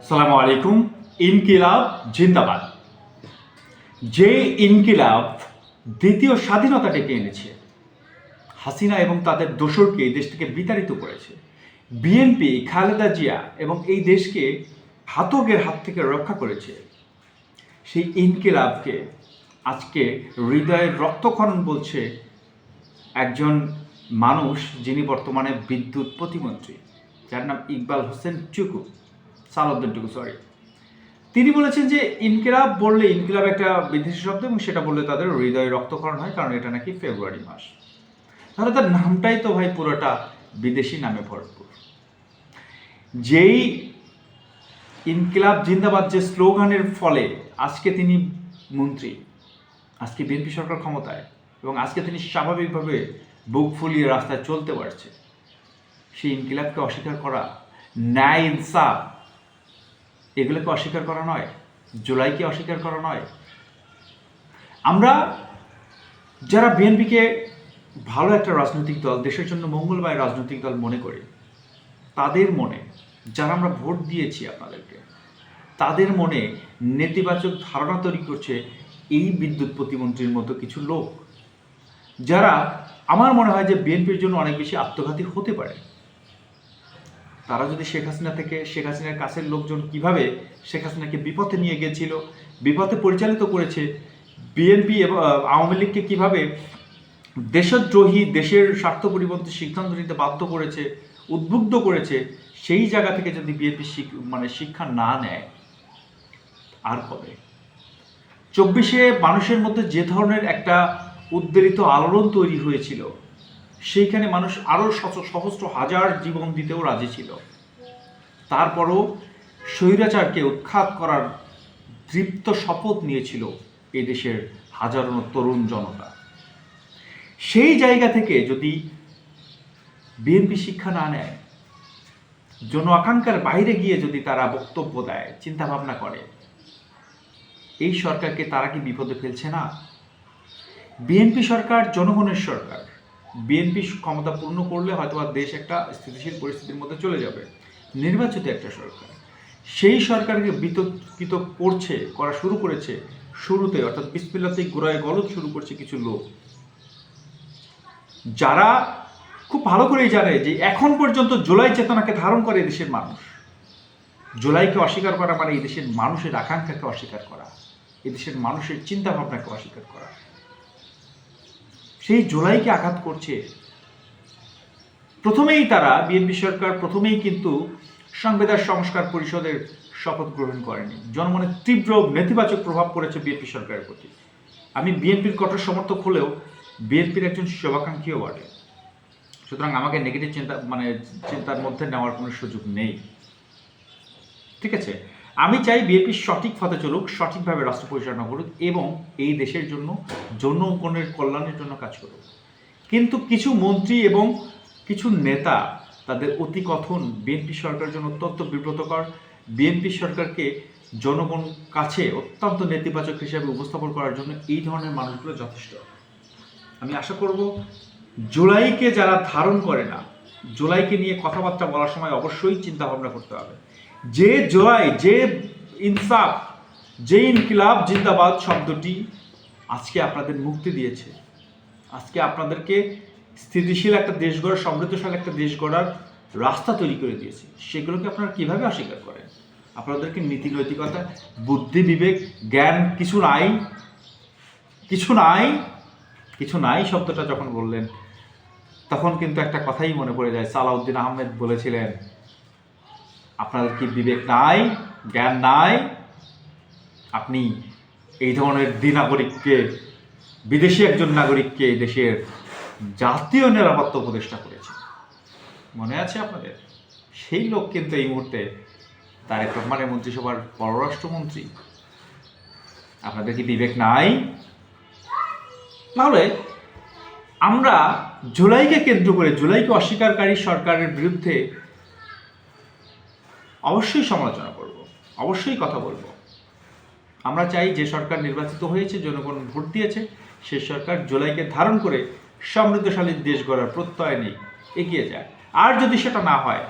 সালামু আলাইকুম। ইনকিলাব জিন্দাবাদ। যে ইনকিলাব দ্বিতীয় স্বাধীনতা ডেকে এনেছে, হাসিনা এবং তাদের দোসরকে এই দেশ থেকে বিতাড়িত করেছে, বিএনপি খালেদা জিয়া এবং এই দেশকে ঘাতকের হাত থেকে রক্ষা করেছে, সেই ইনকিলাবকে আজকে হৃদয়ের রক্তক্ষরণ বলছে একজন মানুষ যিনি বর্তমানে বিদ্যুৎ প্রতিমন্ত্রী, যার নাম ইকবাল হোসেন টুকু, সালাউদ্দিন টুকু, সরি। তিনি বলেছেন যে ইনকিলাব বললে, ইনকিলাব একটা বিদেশি শব্দ এবং সেটা বললে তাদের হৃদয়ে রক্তক্ষরণ হয়, কারণ এটা নাকি ফেব্রুয়ারি মাস। তাহলে তার নামটাই তো ভাই পুরোটা বিদেশি নামে ভরপুর। যেই ইনকিলাব জিন্দাবাদ যে স্লোগানের ফলে আজকে তিনি মন্ত্রী, আজকে বিএনপি সরকার ক্ষমতায়, এবং আজকে তিনি স্বাভাবিকভাবে বুক ফুলিয়ে রাস্তায় চলতে পারছে, সেই ইনকিলাবকে অস্বীকার করা, ন্যায় ইনসাফ, এগুলোকে অস্বীকার করা নয়, জুলাইকে অস্বীকার করা নয়। আমরা যারা বিএনপিকে ভালো একটা রাজনৈতিক দল, দেশের জন্য মঙ্গলময় রাজনৈতিক দল মনে করি, তাদের মনে, যারা আমরা ভোট দিয়েছি আপনাদেরকে, তাদের মনে নেতিবাচক ধারণা তৈরি করছে এই বিদ্যুৎ প্রতিমন্ত্রীর মতো কিছু লোক, যারা আমার মনে হয় যে বিএনপির জন্য অনেক বেশি আত্মঘাতী হতে পারে। তারা যদি শেখ হাসিনার কাছের লোকজন কিভাবে শেখ হাসিনাকে বিপথে নিয়ে গেছিল, বিপথে পরিচালিত করেছে, বিএনপি এবং আওয়ামী লীগকে কীভাবে দেশদ্রোহী, দেশের স্বার্থ পরিপন্থী সিদ্ধান্ত নিতে বাধ্য করেছে, উদ্বুদ্ধ করেছে, সেই জায়গা থেকে যদি বিএনপি শিক্ষা না নেয়, আর কবে? 24-এ মানুষের মধ্যে যে ধরনের একটা উদ্বেলিত আলোড়ন তৈরি হয়েছিল, সেইখানে মানুষ আরও সহস্র হাজার জীবন দিতেও রাজি ছিল। তারপরও স্বৈরাচারকে উৎখাত করার দৃপ্ত শপথ নিয়েছিল এই দেশের হাজারো তরুণ জনতা। সেই জায়গা থেকে যদি বিএনপি শিক্ষা না নেয়, জন আকাঙ্ক্ষার বাইরে গিয়ে যদি তারা বক্তব্য দেয়, চিন্তা ভাবনা করে, এই সরকারকে তারা কি বিপদে ফেলছে না? বিএনপি সরকার জনগণের সরকার। বিএনপি ক্ষমতা পূর্ণ করলে হয়তো দেশ একটা স্থিতিশীল পরিস্থিতির মধ্যে চলে যাবে। নির্বাচিত একটা সরকার, সেই সরকারকে বিতর্কিত করা শুরু করেছে শুরুতে, অর্থাৎ বিসমিল্লাতেই গোড়ায় গলদ শুরু করছে কিছু লোক, যারা খুব ভালো করেই জানে যে এখন পর্যন্ত জুলাই চেতনাকে ধারণ করে এদেশের মানুষ। জুলাইকে অস্বীকার করা মানে এদেশের মানুষের আকাঙ্ক্ষাকে অস্বীকার করা, এদেশের মানুষের চিন্তা ভাবনাকে অস্বীকার করা। সেই জুলাইকে আঘাত করছে। প্রথমেই তারা, বিএনপি সরকার প্রথমেই কিন্তু সংবিধান সংস্কার পরিষদের শপথ গ্রহণ করেনি। জনমনে তীব্র নেতিবাচক প্রভাব পড়েছে বিএনপি সরকারের প্রতি। আমি বিএনপির কঠোর সমর্থক হলেও বিএনপির একজন শুভাকাঙ্ক্ষীও বটে, সুতরাং আমাকে নেগেটিভ চিন্তার মধ্যে নেওয়ার কোনো সুযোগ নেই। ঠিক আছে, আমি চাই বিএনপি সঠিক পথে চলুক, সঠিকভাবে রাষ্ট্র পরিচালনা করুক এবং এই দেশের জন্য জনগণের কল্যাণের জন্য কাজ করুক। কিন্তু কিছু মন্ত্রী এবং কিছু নেতা তাদের অতি কথন বিএনপি সরকারের জন্য অত্যন্ত বিব্রতকর, বিএনপি সরকারকে জনগণ কাছে অত্যন্ত নেতিবাচক হিসাবে উপস্থাপন করার জন্য এই ধরনের মানুষগুলো যথেষ্ট। আমি আশা করব জুলাইকে যারা ধারণ করে না, জুলাইকে নিয়ে কথাবার্তা বলার সময় অবশ্যই চিন্তা ভাবনা করতে হবে যে জুলাই, যে ইনসাফ, যে ইনকিলাব জিন্দাবাদ শব্দটি আজকে আপনাদের মুক্তি দিয়েছে, আজকে আপনাদেরকে স্থিতিশীল একটা দেশ গড়ার, সমৃদ্ধশালী একটা দেশ গড়ার রাস্তা তৈরি করে দিয়েছে, সেগুলোকে আপনারা কিভাবে অস্বীকার করেন? আপনাদেরকে নীতি নৈতিকতা, বুদ্ধি, বিবেক, জ্ঞান কিছু নাই, কিছু নাই, কিছু নাই শব্দটা যখন বললেন, তখন কিন্তু একটা কথাই মনে পড়ে যায়। সালাউদ্দিন আহমেদ বলেছিলেন, আপনাদের কি বিবেক নাই, জ্ঞান নাই? আপনি এই ধরনের দ্বিনাগরিককে, বিদেশি একজন নাগরিককে দেশের জাতীয় নিরাপত্তা উপদেষ্টা করেছে, মনে আছে আপনাদের? সেই লোক কিন্তু এই মুহূর্তে তারেক রহমানের মন্ত্রিসভার পররাষ্ট্রমন্ত্রী। আপনাদের কি বিবেক নাই? তাহলে আমরা জুলাইকে কেন্দ্র করে, জুলাইকে অস্বীকারী সরকারের বিরুদ্ধে অবশ্যই সমালোচনা করব, অবশ্যই কথা বলবো। আমরা চাই যে সরকার নির্বাচিত হয়েছে, জনগণ ভোট দিয়েছে, সে সরকার জুলাইকে ধারণ করে সমৃদ্ধশালী দেশ গড়ার প্রত্যয় নিয়ে এগিয়ে যায়। আর যদি সেটা না হয়,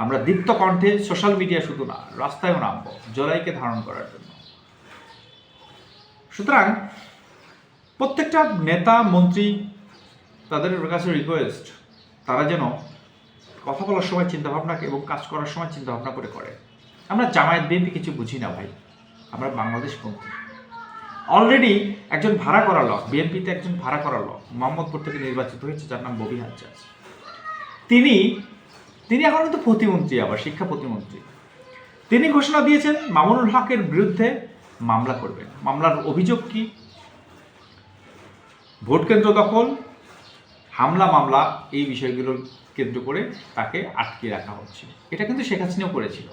আমরা দীপ্ত কণ্ঠে সোশ্যাল মিডিয়া শুধু না, রাস্তায়ও নামবো জুলাইকে ধারণ করার জন্য। সুতরাং প্রত্যেকটা নেতা মন্ত্রী, তাদের কাছে রিকোয়েস্ট, তারা যেন কথা বলার সময় চিন্তাভাবনা এবং কাজ করার সময় চিন্তাভাবনা করে। আমরা জামায়াত বিএনপি কিছু বুঝি না ভাই, আমরা বাংলাদেশ পন্থী। অলরেডি একজন ভাড়া করা লোক, বিএনপিতে একজন ভাড়া করা লোক মোহাম্মদপুর থেকে নির্বাচিত হয়েছে, যার নাম ববি হাজ্জাজ। তিনি এখন কিন্তু প্রতিমন্ত্রী, আবার শিক্ষা প্রতিমন্ত্রী। তিনি ঘোষণা দিয়েছেন মামুনুল হকের বিরুদ্ধে মামলা করবেন। মামলার অভিযোগ কি? ভোট কেন্দ্র দখল, হামলা মামলা, এই বিষয়গুলোর কেন্দ্র করে তাকে আটকে রাখা হচ্ছে। এটা কিন্তু শেখ হাসিনাও করেছিল,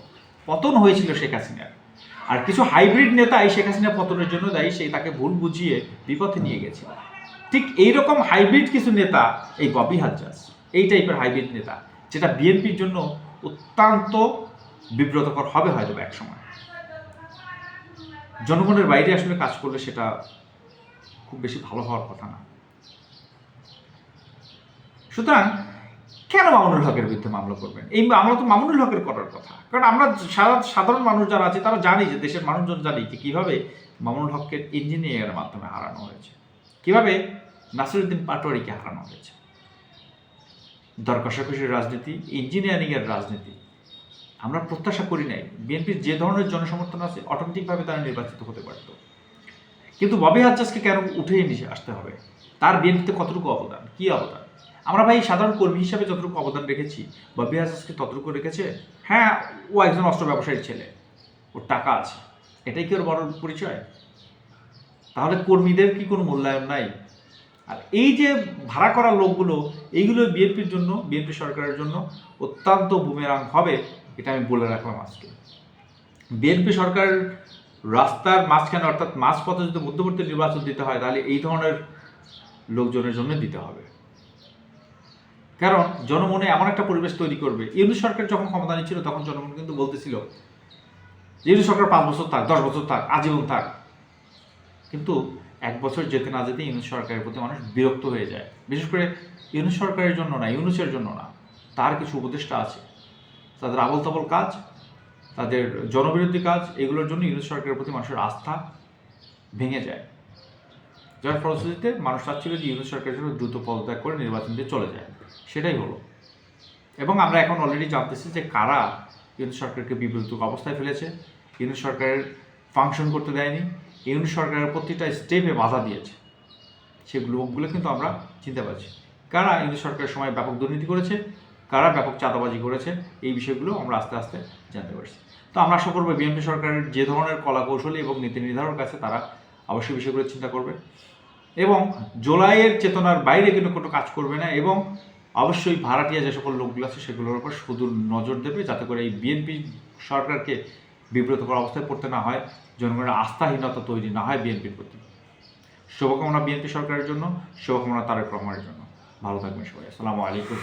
পতন হয়েছিল শেখ হাসিনার। আর কিছু হাইব্রিড নেতা এই শেখ হাসিনা পতনের জন্য দায়ী, সেই তাকে ভুল বুঝিয়ে বিপথে নিয়ে গেছিল। ঠিক এইরকম হাইব্রিড কিছু নেতা এই ববি হাজ্জাজ, এই টাইপের হাইব্রিড নেতা, যেটা বিএনপির জন্য অত্যন্ত বিব্রতকর হবে হয়তো এক সময়। জনগণের বাইরে আসলে কাজ করলে সেটা খুব বেশি ভালো হওয়ার কথা না। সুতরাং কেন মামুনুল হকের বিরুদ্ধে মামলা করবেন? এই মামলা তো মামুনুল হকের করার কথা, কারণ আমরা সাধারণ মানুষ যারা আছে তারা জানি, যে দেশের মানুষজন জানি যে কীভাবে মামুনুল হককে ইঞ্জিনিয়ারের মাধ্যমে হারানো হয়েছে, কীভাবে নাসিরউদ্দিন পাটোয়ারিকে হারানো হয়েছে। দর কষাকষির রাজনীতি, ইঞ্জিনিয়ারিংয়ের রাজনীতি আমরা প্রত্যাশা করি নাই। বিএনপির যে ধরনের জনসমর্থন আছে অটোমেটিকভাবে তারা নির্বাচিত হতে পারত, কিন্তু ববি হাজ্জাজকে কেন উঠেই নিয়ে আসতে হবে? তার বিএনপিতে কতটুকু অবদান, কী অবদান? আমরা ভাই সাধারণ কর্মী হিসাবে যতটুকু অবদান রেখেছি, ববি হাজ্জাজকে ততটুকু রেখেছে? হ্যাঁ, ও একজন অস্ত্র ব্যবসায়ীর ছেলে, ওর টাকা আছে, এটাই কি ওর বড় পরিচয়? তাহলে কর্মীদের কি কোনো মূল্যায়ন নাই? আর এই যে ভাড়া করা লোকগুলো, এইগুলো বিএনপির জন্য, বিএনপি সরকারের জন্য অত্যন্ত বুমেরাং হবে, এটা আমি বলে রাখলাম আজকে। বিএনপি সরকার রাস্তার মাঝখানে, অর্থাৎ মাঝপথে যদি মধ্যবর্তী নির্বাচন দিতে হয়, তাহলে এই ধরনের লোকজনের জন্য দিতে হবে। কারণ জনমনে এমন একটা পরিবেশ তৈরি করবে। ইউনূস সরকার যখন ক্ষমতায় ছিল তখন জনগণ কিন্তু বলতেছিল ইউনূস সরকার 5 বছর থাক, 10 বছর থাক, আজীবন থাক। কিন্তু 1 বছর যেতে না যেতে ইউনূস সরকারের প্রতি মানুষ বিরক্ত হয়ে যায়। বিশেষ করে ইউনূস সরকারের জন্য না, ইউনূসের জন্য না, তার কিছু উপদেষ্টা আছে, তাদের আবল তাবল কাজ, তাদের জনবিরোধী কাজ, এগুলোর জন্য ইউনূস সরকারের প্রতি মানুষের আস্থা ভেঙে যায়। যার ফলশ্রুতিতে মানুষ চাচ্ছিল যে ইউনূস সরকারের জন্য দ্রুত পদত্যাগ করে নির্বাচন দিয়ে চলে যায়। সেটাই হলো। এবং আমরা এখন অলরেডি জানতেছি যে কারা ইউনূস সরকারকে বিব্রতক অবস্থায় ফেলেছে, ইউনূস সরকারের ফাংশন করতে দেয়নি, ইউনূস সরকারের প্রতিটা স্টেপে বাধা দিয়েছে। সেগুলো কিন্তু আমরা চিনতে পারছি। কারা ইউনূস সরকারের সময় ব্যাপক দুর্নীতি করেছে, কারা ব্যাপক চাঁদাবাজি করেছে, এই বিষয়গুলো আমরা আস্তে আস্তে জানতে পারছি। তো আমরা আশা করবো বিএনপি সরকারের যে ধরনের কলাকৌশলী এবং নীতি নির্ধারক আছে, তারা অবশ্যই বিষয়গুলো চিন্তা করবে এবং জুলাইয়ের চেতনার বাইরে কিন্তু কোনো কাজ করবে না, এবং অবশ্যই ভাড়াটিয়া যে সকল লোকগুলো আছে সেগুলোর উপর শুধু নজর দেবে, যাতে করে এই বিএনপি সরকারকে বিব্রতকর অবস্থায় পড়তে না হয়, জনগণের আস্থাহীনতা তৈরি না হয় বিএনপির প্রতি। শুভকামনা বিএনপি সরকারের জন্য, শুভকামনা তারেক রহমানের জন্য। ভালো থাকবেন সবাই। আসসালামু আলাইকুম।